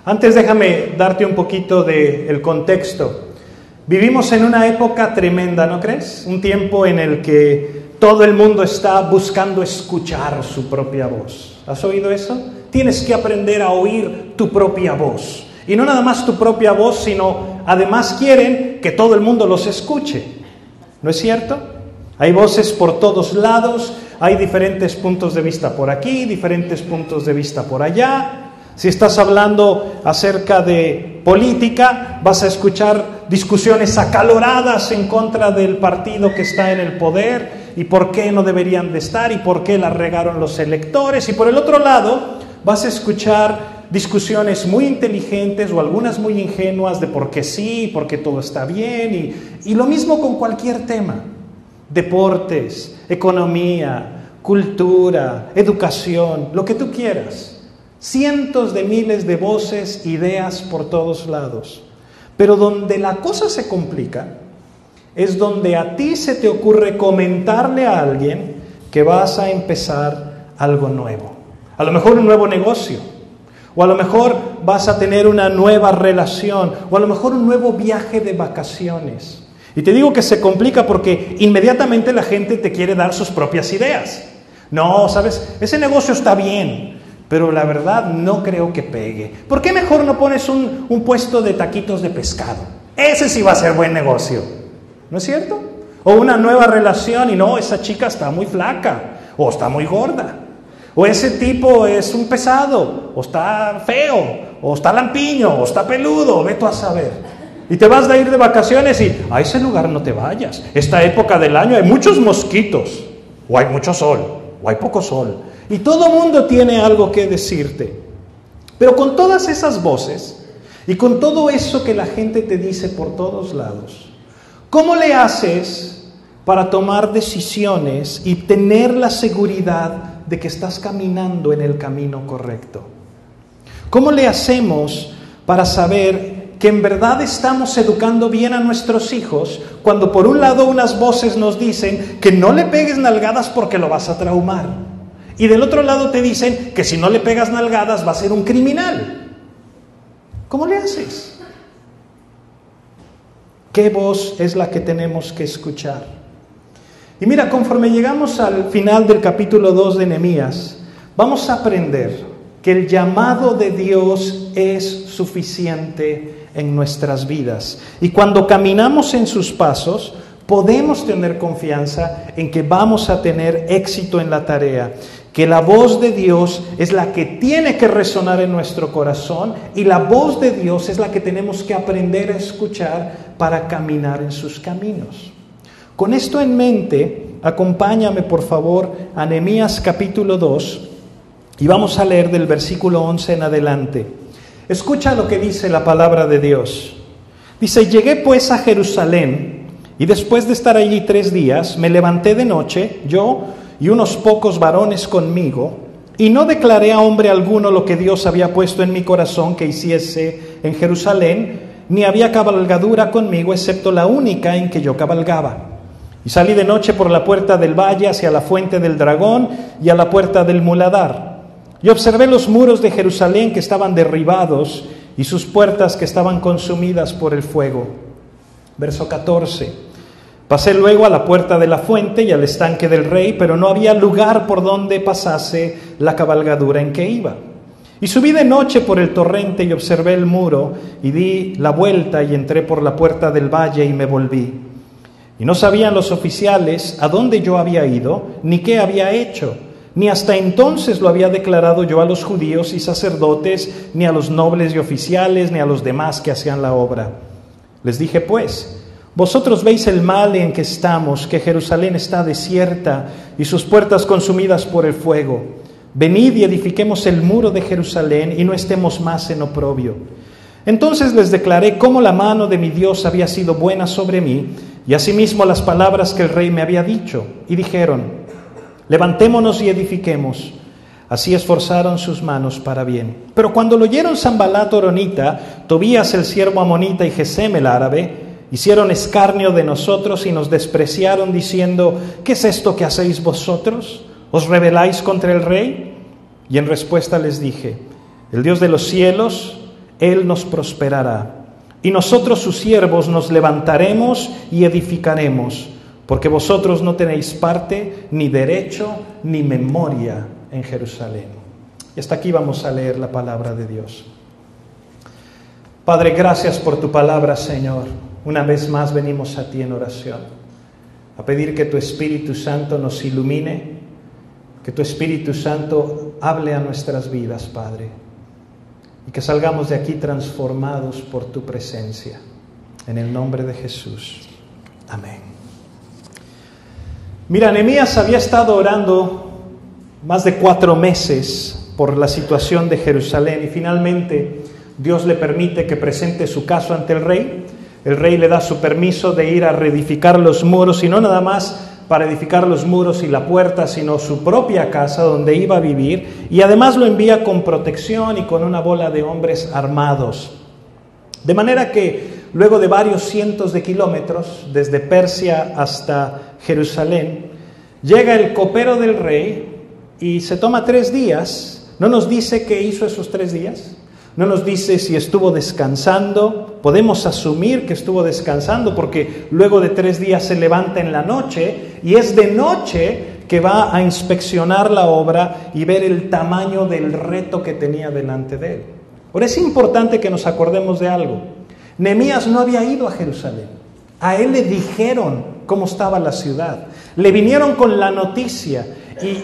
Antes déjame darte un poquito del contexto. Vivimos en una época tremenda, ¿no crees? Un tiempo en el que todo el mundo está buscando escuchar su propia voz. ¿Has oído eso? Tienes que aprender a oír tu propia voz. Y no nada más tu propia voz, sino además quieren que todo el mundo los escuche. ¿No es cierto? Hay voces por todos lados, hay diferentes puntos de vista por aquí, diferentes puntos de vista por allá. Si estás hablando acerca de política, vas a escuchar discusiones acaloradas en contra del partido que está en el poder y por qué no deberían de estar y por qué la regaron los electores. Y por el otro lado, vas a escuchar discusiones muy inteligentes o algunas muy ingenuas de por qué sí, por qué todo está bien. Y lo mismo con cualquier tema: deportes, economía, cultura, educación, lo que tú quieras. Cientos de miles de voces, ideas por todos lados. Pero donde la cosa se complica es donde a ti se te ocurre comentarle a alguien que vas a empezar algo nuevo. A lo mejor un nuevo negocio, o a lo mejor vas a tener una nueva relación, o a lo mejor un nuevo viaje de vacaciones. Y te digo que se complica porque inmediatamente la gente te quiere dar sus propias ideas. No, ¿sabes? Ese negocio está bien, pero la verdad no creo que pegue. ¿Por qué mejor no pones un puesto de taquitos de pescado? Ese sí va a ser buen negocio, ¿no es cierto? O una nueva relación y no, esa chica está muy flaca, o está muy gorda, o ese tipo es un pesado, o está feo, o está lampiño, o está peludo, ve tú a saber. Y te vas a ir de vacaciones y a ese lugar no te vayas. Esta época del año hay muchos mosquitos, o hay mucho sol, o hay poco sol. Y todo mundo tiene algo que decirte. Pero con todas esas voces y con todo eso que la gente te dice por todos lados, ¿cómo le haces para tomar decisiones y tener la seguridad de que estás caminando en el camino correcto? ¿Cómo le hacemos para saber que en verdad estamos educando bien a nuestros hijos cuando por un lado unas voces nos dicen que no le pegues nalgadas porque lo vas a traumar? Y del otro lado te dicen que si no le pegas nalgadas va a ser un criminal. ¿Cómo le haces? ¿Qué voz es la que tenemos que escuchar? Y mira, conforme llegamos al final del capítulo 2 de Nehemías, vamos a aprender que el llamado de Dios es suficiente en nuestras vidas. Y cuando caminamos en sus pasos, podemos tener confianza en que vamos a tener éxito en la tarea, que la voz de Dios es la que tiene que resonar en nuestro corazón y la voz de Dios es la que tenemos que aprender a escuchar para caminar en sus caminos. Con esto en mente, acompáñame por favor a Nehemías capítulo 2 y vamos a leer del versículo 11 en adelante. Escucha lo que dice la palabra de Dios. Dice: llegué pues a Jerusalén y después de estar allí 3 días, me levanté de noche, yo y unos pocos varones conmigo, y no declaré a hombre alguno lo que Dios había puesto en mi corazón que hiciese en Jerusalén, ni había cabalgadura conmigo, excepto la única en que yo cabalgaba. Y salí de noche por la puerta del valle hacia la fuente del dragón y a la puerta del muladar. Y observé los muros de Jerusalén que estaban derribados y sus puertas que estaban consumidas por el fuego. Verso 14. Pasé luego a la puerta de la fuente y al estanque del rey, pero no había lugar por donde pasase la cabalgadura en que iba. Y subí de noche por el torrente y observé el muro, y di la vuelta y entré por la puerta del valle y me volví. Y no sabían los oficiales a dónde yo había ido, ni qué había hecho, ni hasta entonces lo había declarado yo a los judíos y sacerdotes, ni a los nobles y oficiales, ni a los demás que hacían la obra. Les dije pues: vosotros veis el mal en que estamos, que Jerusalén está desierta y sus puertas consumidas por el fuego. Venid y edifiquemos el muro de Jerusalén y no estemos más en oprobio. Entonces les declaré cómo la mano de mi Dios había sido buena sobre mí y asimismo las palabras que el rey me había dicho. Y dijeron: levantémonos y edifiquemos. Así esforzaron sus manos para bien. Pero cuando lo oyeron Sanbalat horonita, Tobías el siervo amonita y Gesem el árabe, hicieron escarnio de nosotros y nos despreciaron diciendo: ¿qué es esto que hacéis vosotros? ¿Os rebeláis contra el rey? Y en respuesta les dije: el Dios de los cielos, Él nos prosperará. Y nosotros sus siervos nos levantaremos y edificaremos, porque vosotros no tenéis parte, ni derecho, ni memoria en Jerusalén. Y hasta aquí vamos a leer la palabra de Dios. Padre, gracias por tu palabra, Señor. Una vez más venimos a ti en oración, a pedir que tu Espíritu Santo nos ilumine, que tu Espíritu Santo hable a nuestras vidas, Padre, y que salgamos de aquí transformados por tu presencia. En el nombre de Jesús. Amén. Mira, Nehemías había estado orando más de 4 meses por la situación de Jerusalén y finalmente Dios le permite que presente su caso ante el rey. El rey le da su permiso de ir a reedificar los muros, y no nada más para edificar los muros y la puerta, sino su propia casa donde iba a vivir, y además lo envía con protección y con una bola de hombres armados. De manera que luego de varios cientos de kilómetros, desde Persia hasta Jerusalén, llega el copero del rey y se toma 3 días. No nos dice qué hizo esos 3 días. No nos dice si estuvo descansando. Podemos asumir que estuvo descansando porque luego de 3 días se levanta en la noche y es de noche que va a inspeccionar la obra y ver el tamaño del reto que tenía delante de él. Ahora es importante que nos acordemos de algo. Nehemías no había ido a Jerusalén. A él le dijeron cómo estaba la ciudad. Le vinieron con la noticia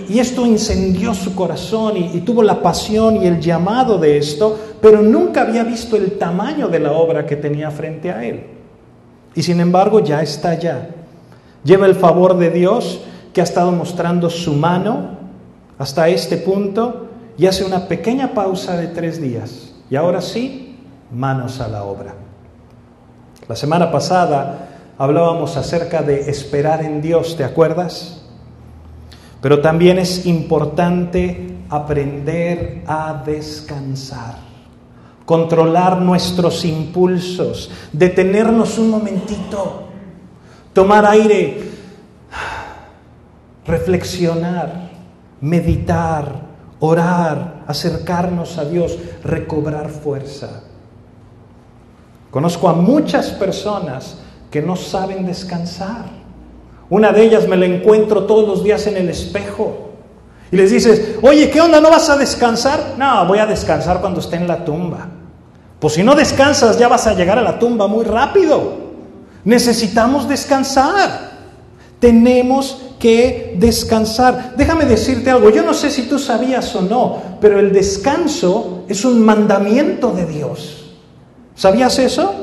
y esto incendió su corazón y tuvo la pasión y el llamado de esto, pero nunca había visto el tamaño de la obra que tenía frente a él. Y sin embargo ya está allá. Lleva el favor de Dios que ha estado mostrando su mano hasta este punto y hace una pequeña pausa de 3 días. Y ahora sí, manos a la obra. La semana pasada hablábamos acerca de esperar en Dios, ¿te acuerdas? Pero también es importante aprender a descansar, controlar nuestros impulsos, detenernos un momentito, tomar aire, reflexionar, meditar, orar, acercarnos a Dios, recobrar fuerza. Conozco a muchas personas que no saben descansar. Una de ellas me la encuentro todos los días en el espejo. Y les dices, oye, ¿qué onda? ¿No vas a descansar? No, voy a descansar cuando esté en la tumba. Pues si no descansas ya vas a llegar a la tumba muy rápido. Necesitamos descansar. Tenemos que descansar. Déjame decirte algo, yo no sé si tú sabías o no, pero el descanso es un mandamiento de Dios. ¿Sabías eso?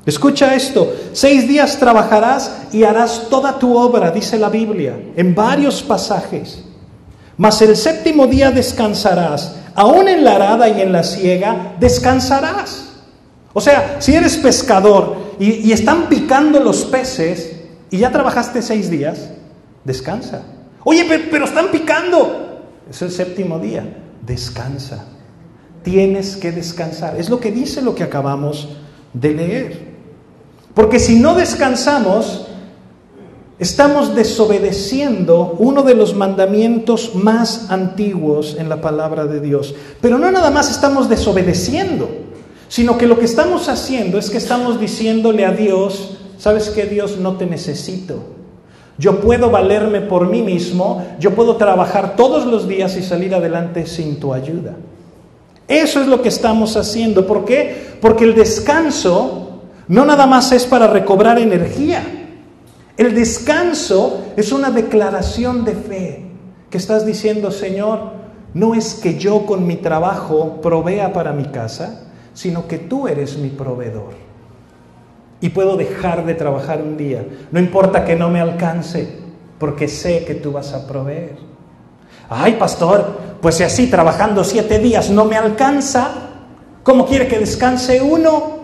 Escucha esto, 6 días trabajarás y harás toda tu obra, dice la Biblia, en varios pasajes. Mas el 7º día descansarás, aún en la arada y en la siega descansarás. O sea, si eres pescador y están picando los peces y ya trabajaste 6 días, descansa. Oye, pero están picando. Es el 7º día, descansa. Tienes que descansar. Es lo que dice lo que acabamos de leer. Porque si no descansamos, estamos desobedeciendo uno de los mandamientos más antiguos en la palabra de Dios. Pero no nada más estamos desobedeciendo, sino que lo que estamos haciendo es que estamos diciéndole a Dios, ¿sabes qué, Dios? No te necesito. Yo puedo valerme por mí mismo, yo puedo trabajar todos los días y salir adelante sin tu ayuda. Eso es lo que estamos haciendo. ¿Por qué? Porque el descanso no nada más es para recobrar energía. El descanso es una declaración de fe que estás diciendo, Señor, no es que yo con mi trabajo provea para mi casa, sino que tú eres mi proveedor. Y puedo dejar de trabajar un día. No importa que no me alcance, porque sé que tú vas a proveer. Ay, pastor, pues si así trabajando 7 días no me alcanza, ¿cómo quiere que descanse uno?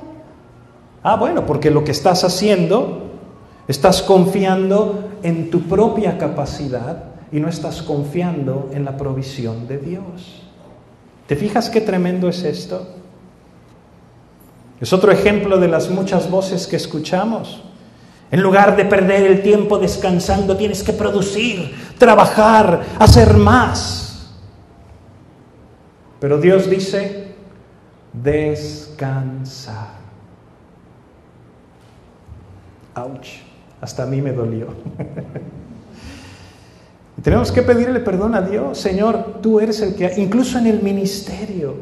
Ah, bueno, porque lo que estás haciendo, estás confiando en tu propia capacidad y no estás confiando en la provisión de Dios. ¿Te fijas qué tremendo es esto? Es otro ejemplo de las muchas voces que escuchamos. En lugar de perder el tiempo descansando, tienes que producir, trabajar, hacer más. Pero Dios dice, descansar. Ouch, hasta a mí me dolió. Tenemos que pedirle perdón a Dios. Señor, tú eres el que, incluso en el ministerio,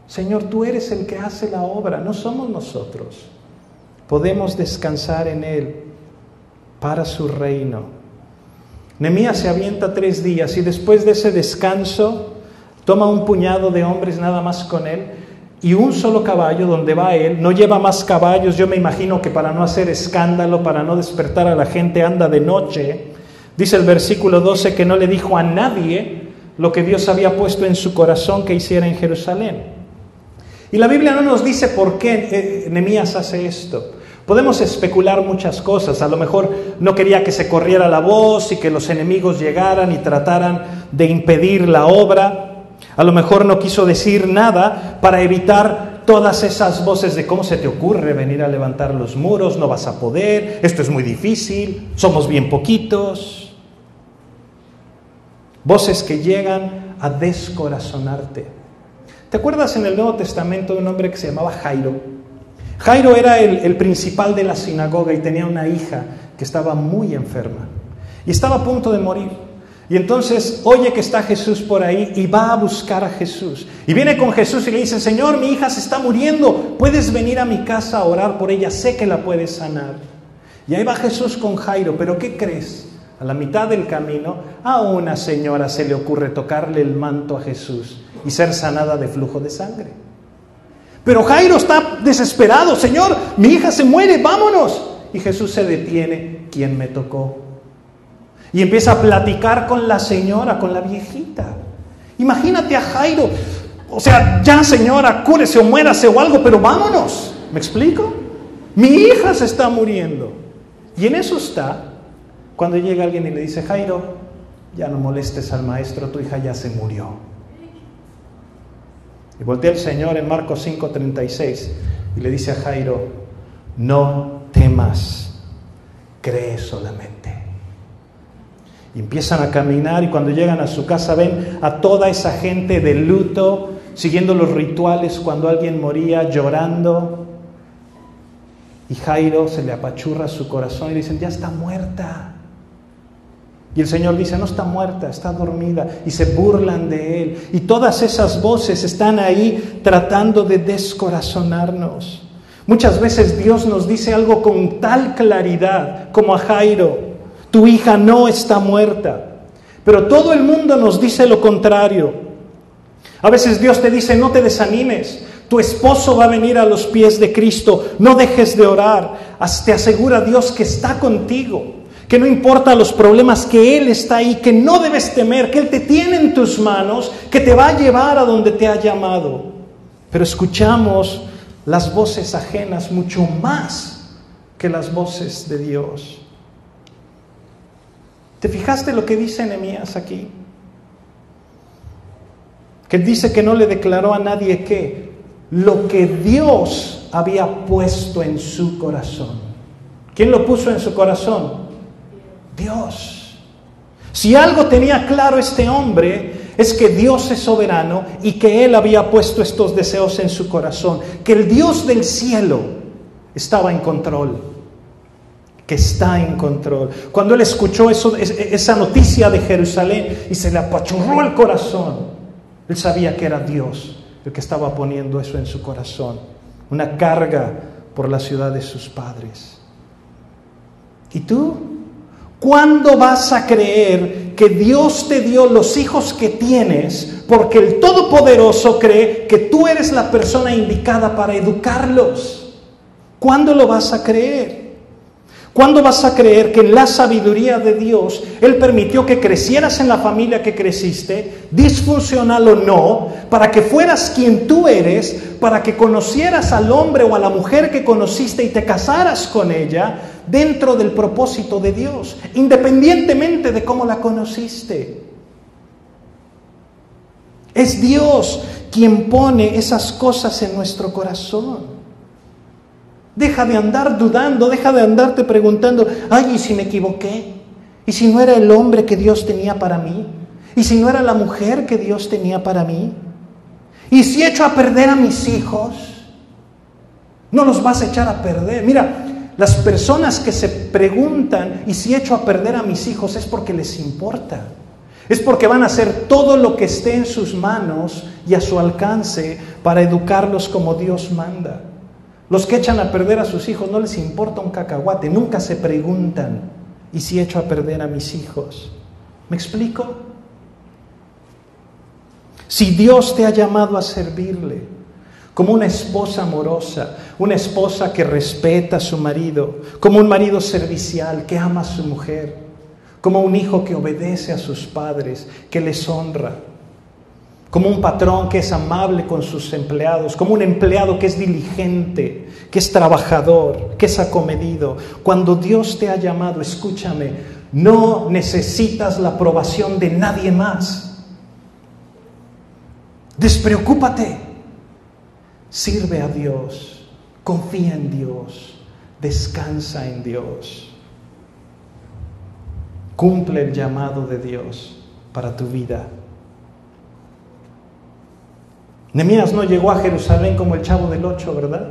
Señor, tú eres el que hace la obra, no somos nosotros. Podemos descansar en Él para su reino. Nehemías se avienta 3 días y después de ese descanso toma un puñado de hombres nada más con él y un solo caballo donde va él. No lleva más caballos, yo me imagino que para no hacer escándalo, para no despertar a la gente, anda de noche. Dice el versículo 12 que no le dijo a nadie lo que Dios había puesto en su corazón que hiciera en Jerusalén. Y la Biblia no nos dice por qué Nehemías hace esto. Podemos especular muchas cosas. A lo mejor no quería que se corriera la voz y que los enemigos llegaran y trataran de impedir la obra. A lo mejor no quiso decir nada para evitar todas esas voces de cómo se te ocurre venir a levantar los muros, no vas a poder, esto es muy difícil, somos bien poquitos. Voces que llegan a descorazonarte. ¿Te acuerdas en el Nuevo Testamento de un hombre que se llamaba Jairo? Jairo era el principal de la sinagoga y tenía una hija que estaba muy enferma y estaba a punto de morir. Y entonces oye que está Jesús por ahí y va a buscar a Jesús. Y viene con Jesús y le dice: Señor, mi hija se está muriendo, ¿puedes venir a mi casa a orar por ella? Sé que la puedes sanar. Y ahí va Jesús con Jairo, pero ¿qué crees? A la mitad del camino a una señora se le ocurre tocarle el manto a Jesús y ser sanada de flujo de sangre. Pero Jairo está desesperado: Señor, mi hija se muere, vámonos. Y Jesús se detiene: ¿quién me tocó? Y empieza a platicar con la señora, con la viejita. Imagínate a Jairo, o sea, ya señora, cúrese o muérase o algo, pero vámonos. ¿Me explico? Mi hija se está muriendo. Y en eso está cuando llega alguien y le dice: Jairo, ya no molestes al maestro, tu hija ya se murió. Y voltea el Señor en Marcos 5:36 y le dice a Jairo: no temas, cree solamente. Y empiezan a caminar y cuando llegan a su casa ven a toda esa gente de luto, siguiendo los rituales cuando alguien moría, llorando. Y Jairo se le apachurra su corazón y le dicen: ya está muerta. Y el Señor dice: no está muerta, está dormida. Y se burlan de Él. Y todas esas voces están ahí tratando de descorazonarnos. Muchas veces Dios nos dice algo con tal claridad como a Jairo: tu hija no está muerta. Pero todo el mundo nos dice lo contrario. A veces Dios te dice: no te desanimes, tu esposo va a venir a los pies de Cristo, no dejes de orar. Te asegura Dios que está contigo, que no importa los problemas, que Él está ahí, que no debes temer, que Él te tiene en tus manos, que te va a llevar a donde te ha llamado. Pero escuchamos las voces ajenas mucho más que las voces de Dios. ¿Te fijaste lo que dice Nehemías aquí? Que dice que no le declaró a nadie qué, lo que Dios había puesto en su corazón. ¿Quién lo puso en su corazón? Dios. Si algo tenía claro este hombre, es que Dios es soberano y que Él había puesto estos deseos en su corazón, que el Dios del cielo estaba en control, que está en control. Cuando él escuchó esa noticia de Jerusalén y se le apachurró el corazón, él sabía que era Dios el que estaba poniendo eso en su corazón, una carga por la ciudad de sus padres. ¿Y tú? ¿Cuándo vas a creer que Dios te dio los hijos que tienes porque el Todopoderoso cree que tú eres la persona indicada para educarlos? ¿Cuándo lo vas a creer? ¿Cuándo vas a creer que en la sabiduría de Dios Él permitió que crecieras en la familia que creciste, disfuncional o no, para que fueras quien tú eres, para que conocieras al hombre o a la mujer que conociste y te casaras con ella dentro del propósito de Dios, independientemente de cómo la conociste? Es Dios quien pone esas cosas en nuestro corazón. Deja de andar dudando, deja de andarte preguntando: ay, ¿y si me equivoqué? ¿Y si no era el hombre que Dios tenía para mí? ¿Y si no era la mujer que Dios tenía para mí? ¿Y si echo a perder a mis hijos? No los vas a echar a perder. Mira, las personas que se preguntan, ¿y si echo a perder a mis hijos? Es porque les importa. Es porque van a hacer todo lo que esté en sus manos y a su alcance para educarlos como Dios manda. Los que echan a perder a sus hijos no les importa un cacahuate, nunca se preguntan, ¿y si echo a perder a mis hijos? ¿Me explico? Si Dios te ha llamado a servirle como una esposa amorosa, una esposa que respeta a su marido, como un marido servicial que ama a su mujer, como un hijo que obedece a sus padres, que les honra, como un patrón que es amable con sus empleados, como un empleado que es diligente, que es trabajador, que es acomedido. Cuando Dios te ha llamado, escúchame, no necesitas la aprobación de nadie más. Despreocúpate, sirve a Dios, confía en Dios, descansa en Dios. Cumple el llamado de Dios para tu vida. Nehemías no llegó a Jerusalén como el Chavo del Ocho, ¿verdad?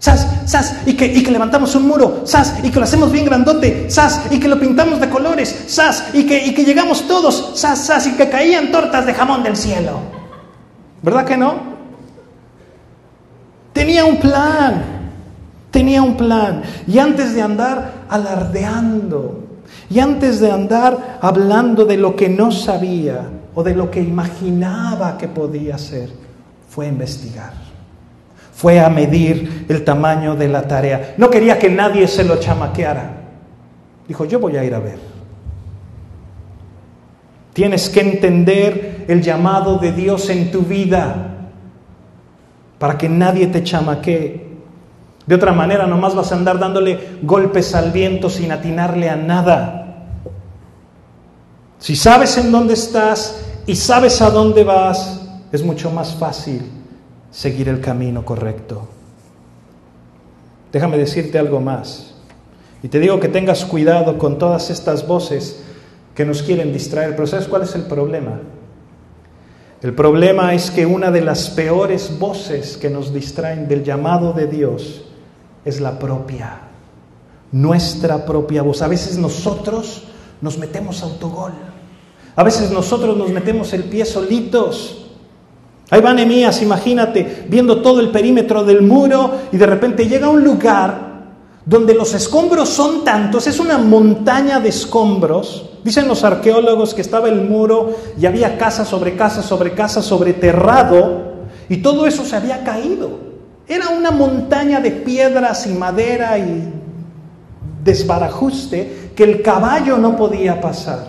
¡Sas! Y que levantamos un muro, ¡sas! Y que lo hacemos bien grandote, ¡sas! Y que lo pintamos de colores, ¡sas! Y que llegamos todos, ¡sas! Y que caían tortas de jamón del cielo. ¿Verdad que no? Tenía un plan. Y antes de andar alardeando, y antes de andar hablando de lo que no sabía o de lo que imaginaba que podía ser, fue a investigar. Fue a medir el tamaño de la tarea. No quería que nadie se lo chamaqueara. Dijo, yo voy a ir a ver. Tienes que entender el llamado de Dios en tu vida para que nadie te chamaquee. De otra manera, nomás vas a andar dándole golpes al viento sin atinarle a nada. Si sabes en dónde estás y sabes a dónde vas, es mucho más fácil seguir el camino correcto. Déjame decirte algo más. Y te digo que tengas cuidado con todas estas voces que nos quieren distraer. Pero ¿sabes cuál es el problema? El problema es que una de las peores voces que nos distraen del llamado de Dios es la propia, nuestra propia voz. A veces nosotros nos metemos autogol. A veces nosotros nos metemos el pie solitos. Ahí va Nehemías, imagínate, viendo todo el perímetro del muro y de repente llega a un lugar donde los escombros son tantos, es una montaña de escombros. Dicen los arqueólogos que estaba el muro y había casa sobre casa sobre casa sobre terrado y todo eso se había caído. Era una montaña de piedras y madera y desbarajuste que el caballo no podía pasar.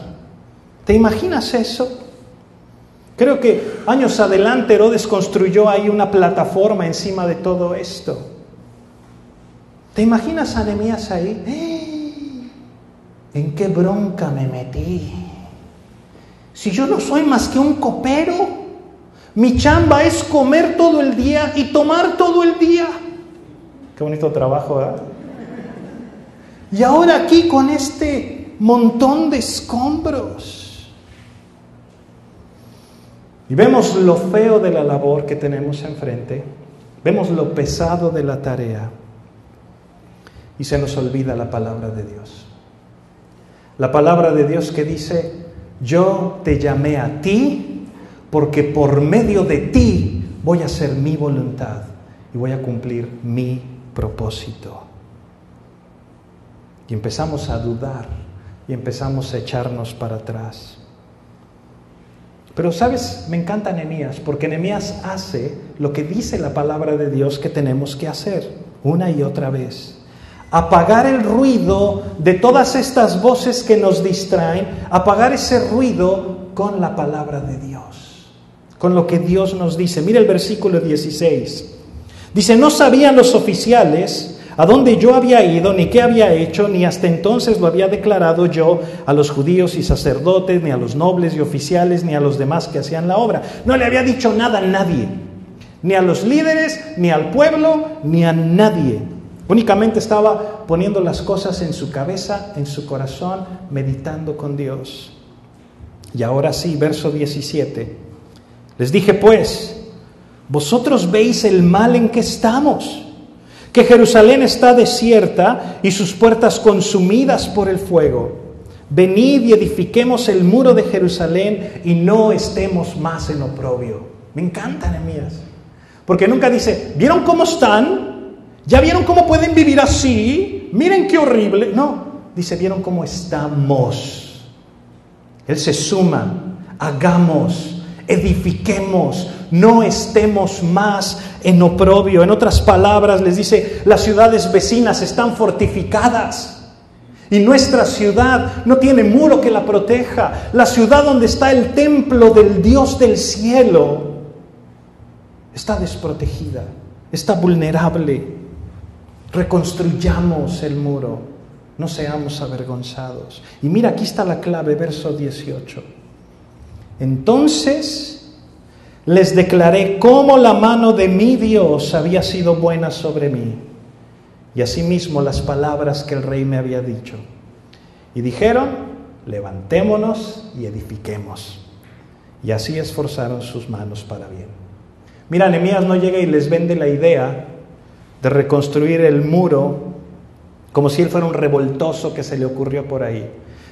¿Te imaginas eso? Creo que años adelante Herodes construyó ahí una plataforma encima de todo esto. ¿Te imaginas a Nehemías ahí? ¿En qué bronca me metí? Si yo no soy más que un copero, mi chamba es comer todo el día y tomar todo el día. Qué bonito trabajo, ¿verdad? Y ahora aquí con este montón de escombros. Y vemos lo feo de la labor que tenemos enfrente, vemos lo pesado de la tarea y se nos olvida la palabra de Dios. La palabra de Dios que dice, yo te llamé a ti porque por medio de ti voy a hacer mi voluntad y voy a cumplir mi propósito. Y empezamos a dudar y empezamos a echarnos para atrás. Pero, ¿sabes? Me encanta Nehemías, porque Nehemías hace lo que dice la palabra de Dios que tenemos que hacer, una y otra vez. Apagar el ruido de todas estas voces que nos distraen, apagar ese ruido con la palabra de Dios, con lo que Dios nos dice. Mira el versículo 16. Dice, no sabían los oficiales a dónde yo había ido, ni qué había hecho, ni hasta entonces lo había declarado yo a los judíos y sacerdotes, ni a los nobles y oficiales, ni a los demás que hacían la obra. No le había dicho nada a nadie, ni a los líderes, ni al pueblo, ni a nadie. Únicamente estaba poniendo las cosas en su cabeza, en su corazón, meditando con Dios. Y ahora sí, verso 17. Les dije pues, Vosotros veis el mal en que estamos, que Jerusalén está desierta y sus puertas consumidas por el fuego. Venid y edifiquemos el muro de Jerusalén y no estemos más en oprobio. Me encanta Nehemías, porque nunca dice, ¿vieron cómo están? ¿Ya vieron cómo pueden vivir así? Miren qué horrible. No, dice, ¿vieron cómo estamos? Él se suma, hagamos, edifiquemos, no estemos más en oprobio. En otras palabras, les dice, las ciudades vecinas están fortificadas y nuestra ciudad no tiene muro que la proteja. La ciudad donde está el templo del Dios del cielo está desprotegida, está vulnerable. Reconstruyamos el muro, no seamos avergonzados. Y mira, aquí está la clave, verso 18. Entonces les declaré cómo la mano de mi Dios había sido buena sobre mí, y asimismo las palabras que el rey me había dicho. Y dijeron, levantémonos y edifiquemos. Y así esforzaron sus manos para bien. Mira, Nehemías no llega y les vende la idea de reconstruir el muro como si él fuera un revoltoso que se le ocurrió por ahí.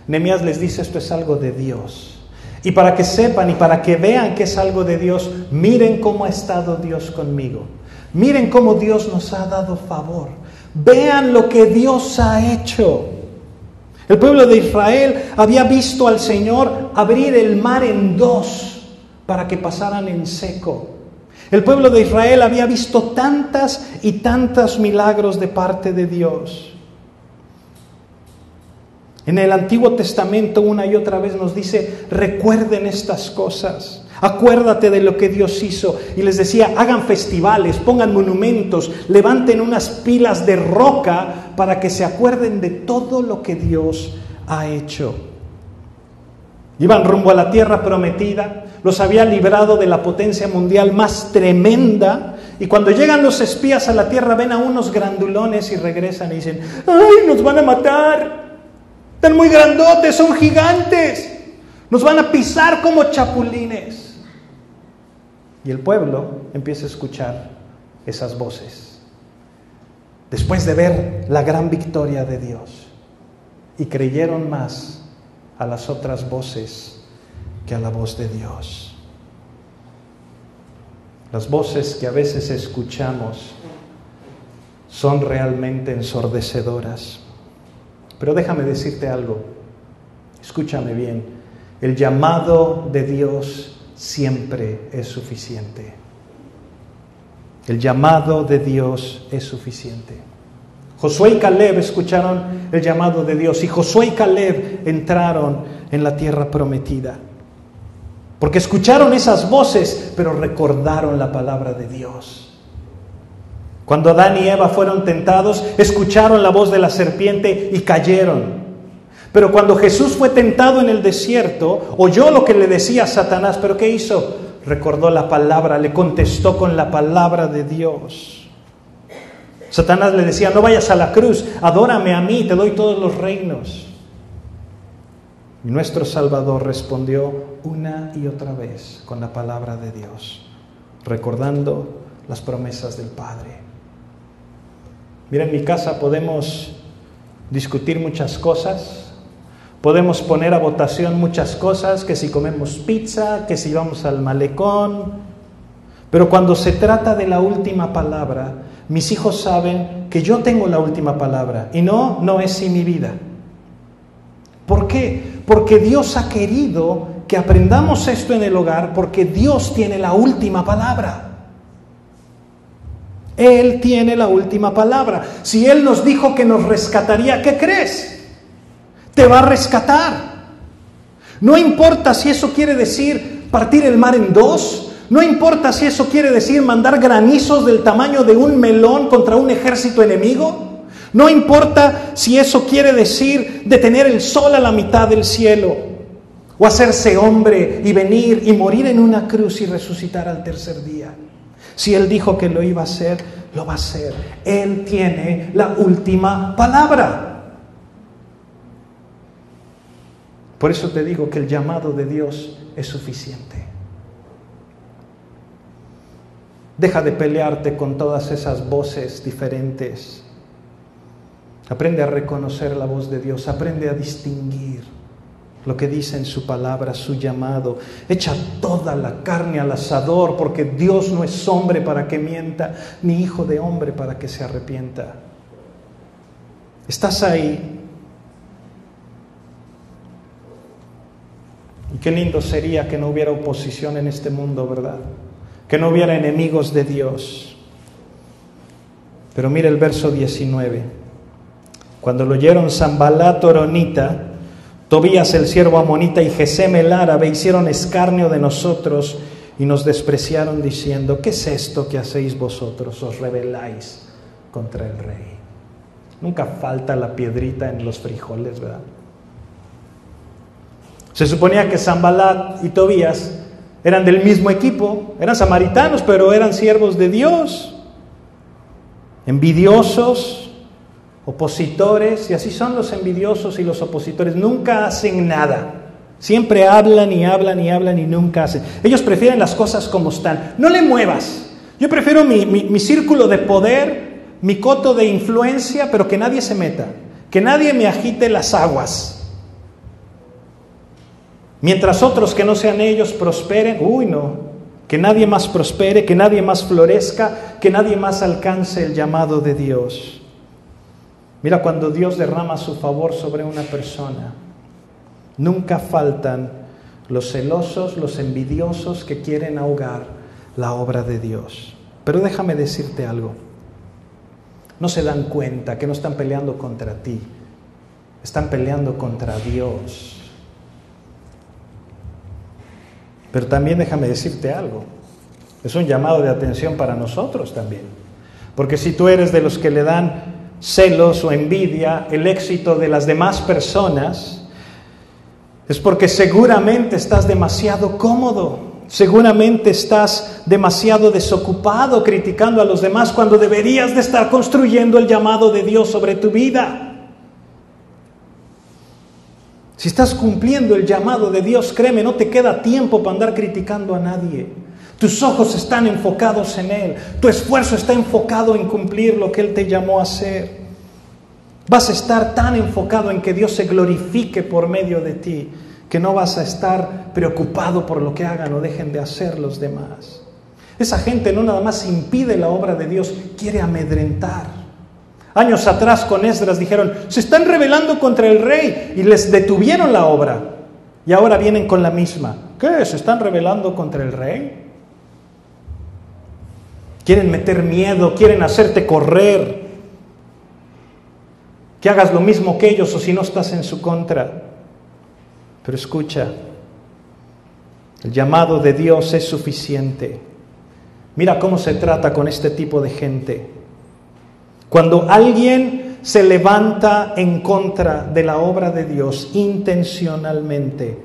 Nehemías les dice, esto es algo de Dios. Y para que sepan y para que vean que es algo de Dios, miren cómo ha estado Dios conmigo. Miren cómo Dios nos ha dado favor. Vean lo que Dios ha hecho. El pueblo de Israel había visto al Señor abrir el mar en dos para que pasaran en seco. El pueblo de Israel había visto tantas y tantos milagros de parte de Dios. En el Antiguo Testamento una y otra vez nos dice, recuerden estas cosas, acuérdate de lo que Dios hizo. Y les decía, hagan festivales, pongan monumentos, levanten unas pilas de roca para que se acuerden de todo lo que Dios ha hecho. Iban rumbo a la tierra prometida, los había librado de la potencia mundial más tremenda. Y cuando llegan los espías a la tierra, ven a unos grandulones y regresan y dicen, ¡ay, nos van a matar! Están muy grandotes, son gigantes. Nos van a pisar como chapulines. Y el pueblo empieza a escuchar esas voces. Después de ver la gran victoria de Dios. Y creyeron más a las otras voces que a la voz de Dios. Las voces que a veces escuchamos son realmente ensordecedoras. Pero déjame decirte algo, escúchame bien, el llamado de Dios siempre es suficiente. El llamado de Dios es suficiente. Josué y Caleb escucharon el llamado de Dios y Josué y Caleb entraron en la tierra prometida. Porque escucharon esas voces, pero recordaron la palabra de Dios. Cuando Adán y Eva fueron tentados, escucharon la voz de la serpiente y cayeron. Pero cuando Jesús fue tentado en el desierto, oyó lo que le decía Satanás, pero ¿qué hizo? Recordó la palabra, le contestó con la palabra de Dios. Satanás le decía, no vayas a la cruz, adórame a mí, te doy todos los reinos. Y nuestro Salvador respondió una y otra vez con la palabra de Dios, recordando las promesas del Padre. Mira, en mi casa podemos discutir muchas cosas, podemos poner a votación muchas cosas, que si comemos pizza, que si vamos al malecón, pero cuando se trata de la última palabra, mis hijos saben que yo tengo la última palabra y no es sin mi vida. ¿Por qué? Porque Dios ha querido que aprendamos esto en el hogar, porque Dios tiene la última palabra. Él tiene la última palabra. Si Él nos dijo que nos rescataría, ¿qué crees? Te va a rescatar. No importa si eso quiere decir partir el mar en dos. No importa si eso quiere decir mandar granizos del tamaño de un melón contra un ejército enemigo. No importa si eso quiere decir detener el sol a la mitad del cielo. O hacerse hombre y venir y morir en una cruz y resucitar al tercer día. Si Él dijo que lo iba a hacer, lo va a hacer. Él tiene la última palabra. Por eso te digo que el llamado de Dios es suficiente. Deja de pelearte con todas esas voces diferentes. Aprende a reconocer la voz de Dios, aprende a distinguir lo que dice en su palabra, su llamado. Echa toda la carne al asador, porque Dios no es hombre para que mienta, ni hijo de hombre para que se arrepienta. Estás ahí. Y qué lindo sería que no hubiera oposición en este mundo, ¿verdad? Que no hubiera enemigos de Dios. Pero mira el verso 19. Cuando lo oyeron Sanbalat horonita, Tobías el siervo amonita y Gesem el árabe, hicieron escarnio de nosotros y nos despreciaron diciendo: ¿qué es esto que hacéis vosotros? Os rebeláis contra el rey. Nunca falta la piedrita en los frijoles, ¿verdad? Se suponía que Sanbalat y Tobías eran del mismo equipo, eran samaritanos, pero eran siervos de Dios, envidiosos, opositores, y así son los envidiosos y los opositores, nunca hacen nada, siempre hablan y hablan y hablan y nunca hacen. Ellos prefieren las cosas como están, no le muevas. Yo prefiero mi círculo de poder, mi coto de influencia, pero que nadie se meta, que nadie me agite las aguas. Mientras otros que no sean ellos prosperen, que nadie más prospere, que nadie más florezca, que nadie más alcance el llamado de Dios. Mira, cuando Dios derrama su favor sobre una persona, nunca faltan los celosos, los envidiosos que quieren ahogar la obra de Dios. Pero déjame decirte algo, no se dan cuenta que no están peleando contra ti, están peleando contra Dios. Pero también déjame decirte algo, es un llamado de atención para nosotros también. Porque si tú eres de los que le dan celos o envidia el éxito de las demás personas, es porque seguramente estás demasiado cómodo, seguramente estás demasiado desocupado criticando a los demás cuando deberías de estar construyendo el llamado de Dios sobre tu vida. Si estás cumpliendo el llamado de Dios, créeme, no te queda tiempo para andar criticando a nadie. Tus ojos están enfocados en Él. Tu esfuerzo está enfocado en cumplir lo que Él te llamó a hacer. Vas a estar tan enfocado en que Dios se glorifique por medio de ti, que no vas a estar preocupado por lo que hagan o dejen de hacer los demás. Esa gente no nada más impide la obra de Dios, quiere amedrentar. Años atrás con Esdras dijeron: se están rebelando contra el rey, y les detuvieron la obra. Y ahora vienen con la misma. ¿Qué? ¿Se están rebelando contra el rey? Quieren meter miedo, quieren hacerte correr, que hagas lo mismo que ellos, o si no estás en su contra. Pero escucha, el llamado de Dios es suficiente. Mira cómo se trata con este tipo de gente. Cuando alguien se levanta en contra de la obra de Dios intencionalmente,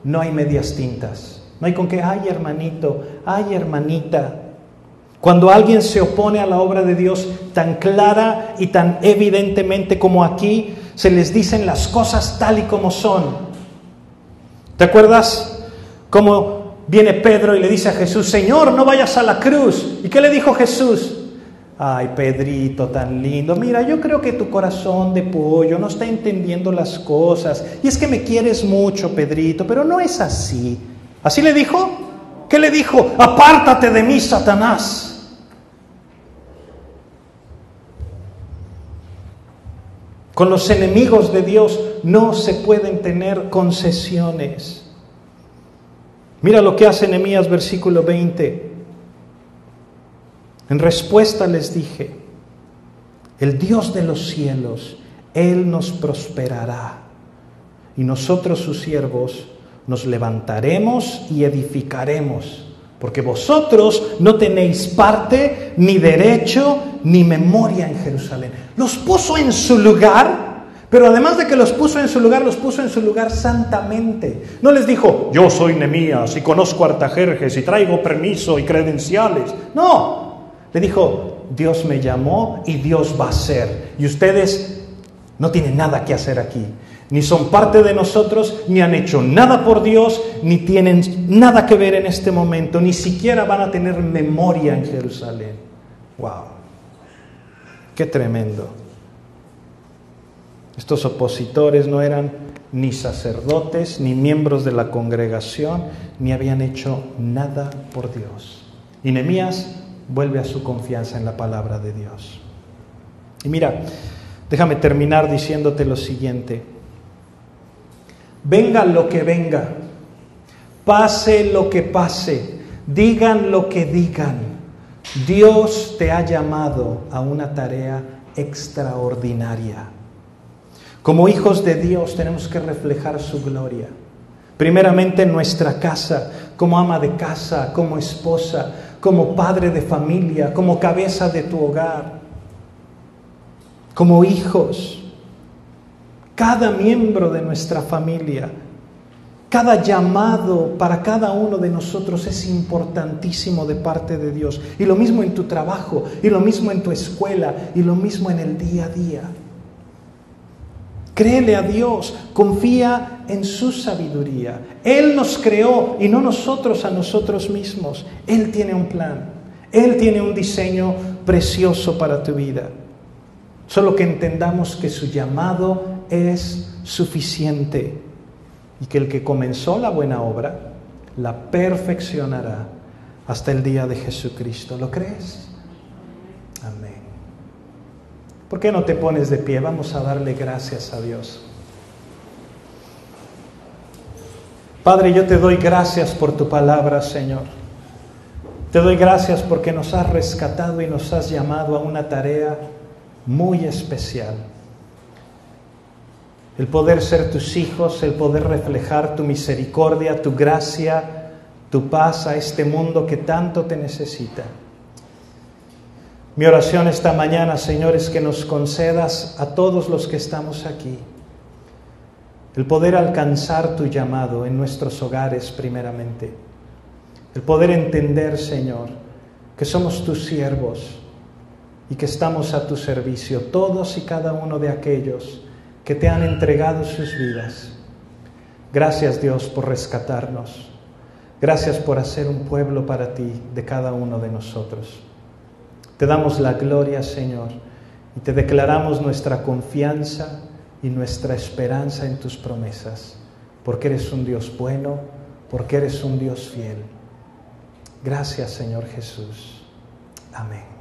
no hay medias tintas. No hay con que, ay hermanito, ay hermanita. Cuando alguien se opone a la obra de Dios tan clara y tan evidentemente como aquí, se les dicen las cosas tal y como son. ¿Te acuerdas cómo viene Pedro y le dice a Jesús: Señor, no vayas a la cruz? ¿Y qué le dijo Jesús? Ay, Pedrito, tan lindo. Mira, yo creo que tu corazón de pollo no está entendiendo las cosas. Y es que me quieres mucho, Pedrito, pero no es así. ¿Así le dijo? ¿Qué le dijo? Apártate de mí, Satanás. Con los enemigos de Dios no se pueden tener concesiones. Mira lo que hace Nehemías, versículo 20. En respuesta les dije: el Dios de los cielos, Él nos prosperará, y nosotros sus siervos nos levantaremos y edificaremos, porque vosotros no tenéis parte, ni derecho, ni memoria en Jerusalén. Los puso en su lugar, pero además de que los puso en su lugar santamente. No les dijo: yo soy Nehemías y conozco Artajerjes y traigo permiso y credenciales. No. Le dijo: Dios me llamó y Dios va a hacer. Y ustedes No tienen nada que hacer aquí. Ni son parte de nosotros, ni han hecho nada por Dios, ni tienen nada que ver en este momento, ni siquiera van a tener memoria en Jerusalén. ¡Wow! ¡Qué tremendo! Estos opositores no eran ni sacerdotes, ni miembros de la congregación, ni habían hecho nada por Dios. Y Nehemías vuelve a su confianza en la palabra de Dios. Y mira, déjame terminar diciéndote lo siguiente. Venga lo que venga, pase lo que pase, digan lo que digan, Dios te ha llamado a una tarea extraordinaria. Como hijos de Dios tenemos que reflejar su gloria. Primeramente en nuestra casa, como ama de casa, como esposa, como padre de familia, como cabeza de tu hogar, como hijos. Cada miembro de nuestra familia, cada llamado para cada uno de nosotros es importantísimo de parte de Dios. Y lo mismo en tu trabajo, y lo mismo en tu escuela, y lo mismo en el día a día. Créele a Dios, confía en su sabiduría. Él nos creó y no nosotros a nosotros mismos. Él tiene un plan, Él tiene un diseño precioso para tu vida. Solo que entendamos que su llamado es suficiente y que el que comenzó la buena obra la perfeccionará hasta el día de Jesucristo. ¿Lo crees? Amén. ¿Por qué no te pones de pie? Vamos a darle gracias a Dios. Padre, yo te doy gracias por tu palabra, Señor. Te doy gracias porque nos has rescatado y nos has llamado a una tarea muy especial. El poder ser tus hijos, el poder reflejar tu misericordia, tu gracia, tu paz a este mundo que tanto te necesita. Mi oración esta mañana, Señor, es que nos concedas a todos los que estamos aquí el poder alcanzar tu llamado en nuestros hogares primeramente. El poder entender, Señor, que somos tus siervos y que estamos a tu servicio, todos y cada uno de aquellos que te han entregado sus vidas. Gracias, Dios, por rescatarnos. Gracias por hacer un pueblo para ti de cada uno de nosotros. Te damos la gloria, Señor, y te declaramos nuestra confianza y nuestra esperanza en tus promesas, porque eres un Dios bueno, porque eres un Dios fiel. Gracias, Señor Jesús. Amén.